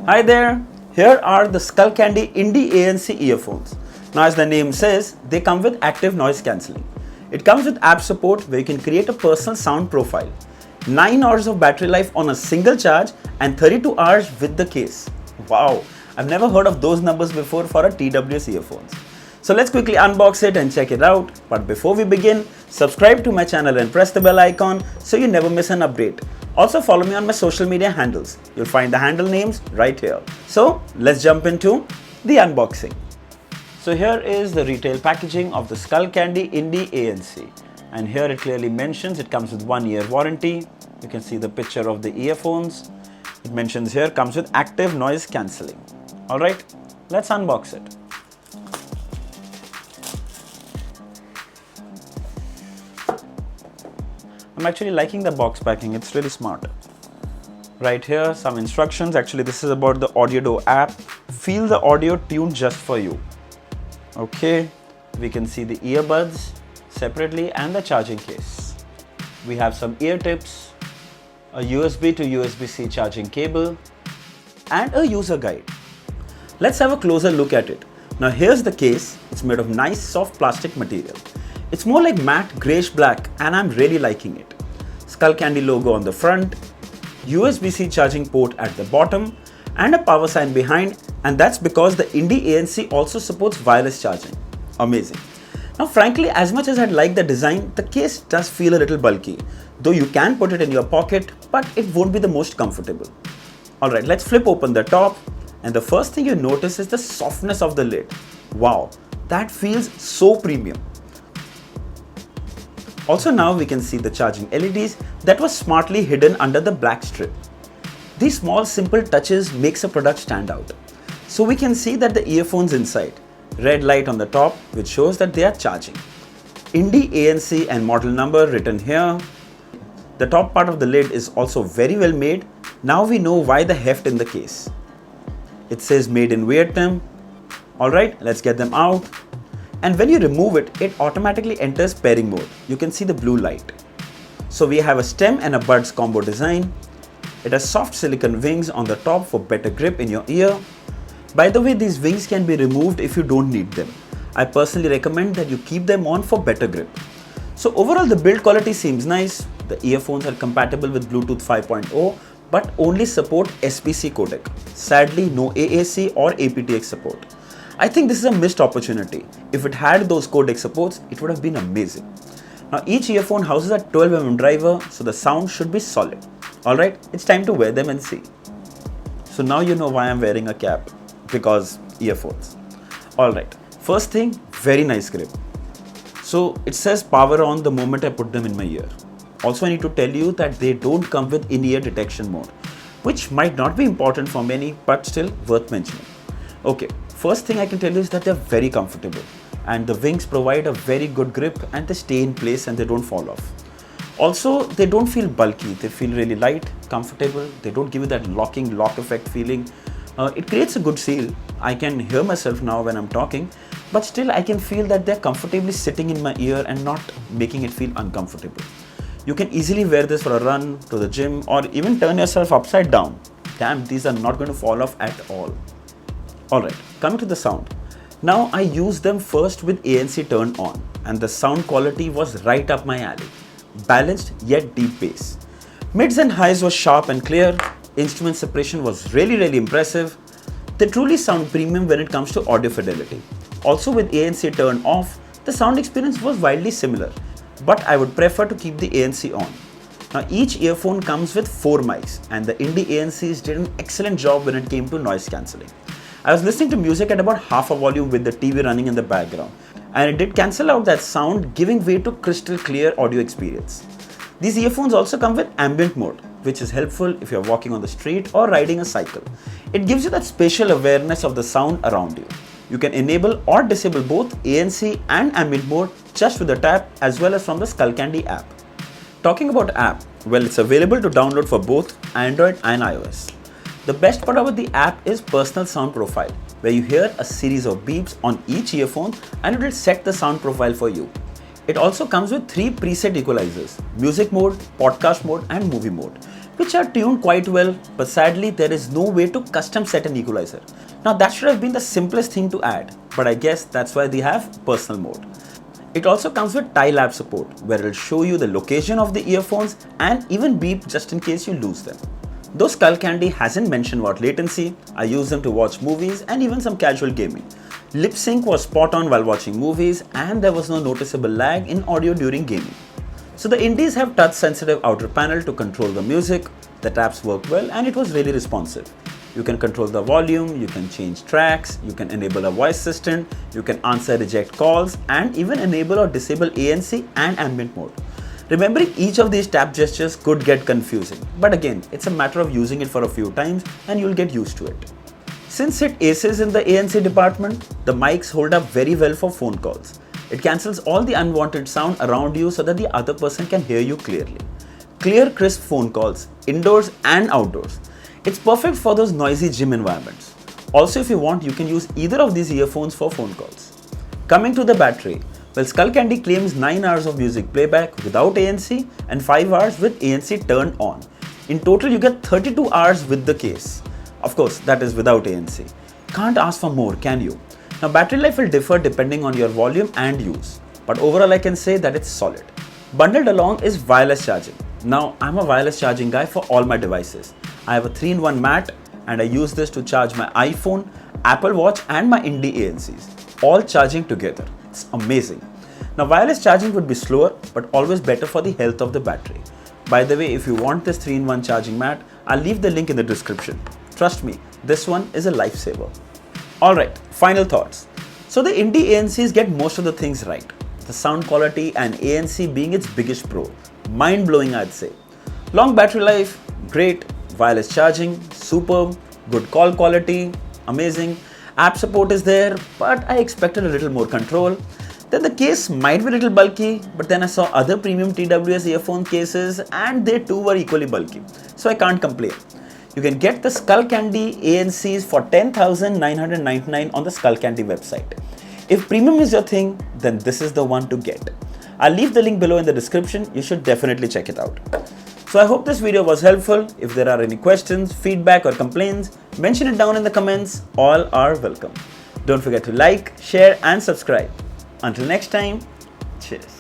Hi there, here are the Skullcandy Indy ANC Earphones. Now as the name says, they come with active noise cancelling. It comes with app support where you can create a personal sound profile. 9 hours of battery life on a single charge and 32 hours with the case. Wow, I've never heard of those numbers before for a TWS earphones. So let's quickly unbox it and check it out. But before we begin, subscribe to my channel and press the bell icon so you never miss an update. Also follow me on my social media handles. You'll find the handle names right here. So let's jump into the unboxing. So here is the retail packaging of the Skullcandy Indy ANC. And here it clearly mentions it comes with 1 year warranty. You can see the picture of the earphones. It mentions here comes with active noise cancelling. Alright, let's unbox it. I'm actually liking the box packing, it's really smart. Right here, some instructions. Actually, this is about the AudioDo app. Feel the audio tuned just for you. Okay, we can see the earbuds separately and the charging case. We have some ear tips, a USB to USB-C charging cable, and a user guide. Let's have a closer look at it. Now here's the case. It's made of nice soft plastic material. It's more like matte greyish black and I'm really liking it. Skullcandy logo on the front, USB-C charging port at the bottom and a power sign behind, and that's because the Indy ANC also supports wireless charging. Amazing. Now frankly, as much as I'd like the design, the case does feel a little bulky. Though you can put it in your pocket, but it won't be the most comfortable. Alright, let's flip open the top, and the first thing you notice is the softness of the lid. Wow, that feels so premium. Also now we can see the charging LEDs that was smartly hidden under the black strip. These small simple touches makes a product stand out. So we can see that the earphones inside. Red light on the top which shows that they are charging. Indy ANC and model number written here. The top part of the lid is also very well made. Now we know why the heft in the case. It says made in Vietnam. Alright, let's get them out. And when you remove it, it automatically enters pairing mode. You can see the blue light. So we have a stem and a buds combo design. It has soft silicone wings on the top for better grip in your ear. By the way, these wings can be removed if you don't need them. I personally recommend that you keep them on for better grip. So overall the build quality seems nice. The earphones are compatible with Bluetooth 5.0 but only support SBC codec. Sadly, no AAC or aptX support. I think this is a missed opportunity. If it had those codec supports, it would have been amazing. Now each earphone houses a 12mm driver, so the sound should be solid. Alright, it's time to wear them and see. So now you know why I'm wearing a cap, because earphones. Alright, first thing, very nice grip. So it says power on the moment I put them in my ear. Also I need to tell you that they don't come with in-ear detection mode, which might not be important for many but still worth mentioning. Okay. First thing I can tell you is that they're very comfortable and the wings provide a very good grip and they stay in place and they don't fall off. Also, they don't feel bulky, they feel really light, comfortable, they don't give you that locking lock effect feeling. It creates a good seal. I can hear myself now when I'm talking, but still I can feel that they're comfortably sitting in my ear and not making it feel uncomfortable. You can easily wear this for a run, to the gym, or even turn yourself upside down. Damn, these are not going to fall off at all. Alright, coming to the sound. Now I used them first with ANC turned on and the sound quality was right up my alley. Balanced yet deep bass. Mids and highs were sharp and clear. Instrument separation was really impressive. They truly sound premium when it comes to audio fidelity. Also with ANC turned off, the sound experience was widely similar, but I would prefer to keep the ANC on. Now each earphone comes with 4 mics and the Indy ANCs did an excellent job when it came to noise cancelling. I was listening to music at about half a volume with the TV running in the background and it did cancel out that sound, giving way to crystal clear audio experience. These earphones also come with ambient mode, which is helpful if you're walking on the street or riding a cycle. It gives you that spatial awareness of the sound around you. You can enable or disable both ANC and ambient mode just with a tap as well as from the Skullcandy app. Talking about app, well, it's available to download for both Android and iOS. The best part about the app is personal sound profile, where you hear a series of beeps on each earphone and it will set the sound profile for you. It also comes with 3 preset equalizers: music mode, podcast mode and movie mode, which are tuned quite well, but sadly there is no way to custom set an equalizer. Now that should have been the simplest thing to add, but I guess that's why they have personal mode. It also comes with tile app support, where it will show you the location of the earphones and even beep just in case you lose them. Though Skullcandy hasn't mentioned about latency, I use them to watch movies and even some casual gaming. Lip sync was spot on while watching movies, and there was no noticeable lag in audio during gaming. So the Indies have touch sensitive outer panel to control the music, the taps work well, and it was really responsive. You can control the volume, you can change tracks, you can enable a voice assistant, you can answer reject calls, and even enable or disable ANC and ambient mode. Remembering each of these tap gestures could get confusing, but again, it's a matter of using it for a few times and you'll get used to it. Since it aces in the ANC department, the mics hold up very well for phone calls. It cancels all the unwanted sound around you so that the other person can hear you clearly. Clear, crisp phone calls, indoors and outdoors. It's perfect for those noisy gym environments. Also, if you want, you can use either of these earphones for phone calls. Coming to the battery, well, Skullcandy claims 9 hours of music playback without ANC and 5 hours with ANC turned on. In total, you get 32 hours with the case. Of course, that is without ANC. Can't ask for more, can you? Now, battery life will differ depending on your volume and use, but overall I can say that it's solid. Bundled along is wireless charging. Now, I'm a wireless charging guy for all my devices. I have a 3-in-1 mat and I use this to charge my iPhone, Apple Watch and my Indy ANCs, all charging together. It's amazing. Now, wireless charging would be slower, but always better for the health of the battery. By the way, if you want this 3-in-1 charging mat, I'll leave the link in the description. Trust me, this one is a lifesaver. Alright, final thoughts. So the Indy ANCs get most of the things right. The sound quality and ANC being its biggest pro. Mind-blowing, I'd say. Long battery life, great. Wireless charging, superb. Good call quality, amazing. App support is there, but I expected a little more control. Then the case might be a little bulky, but then I saw other premium TWS earphone cases and they too were equally bulky. So I can't complain. You can get the Skullcandy ANCs for $10,999 on the Skullcandy website. If premium is your thing, then this is the one to get. I'll leave the link below in the description. You should definitely check it out. So I hope this video was helpful. If there are any questions, feedback or complaints, mention it down in the comments. All are welcome. Don't forget to like, share and subscribe. Until next time, cheers.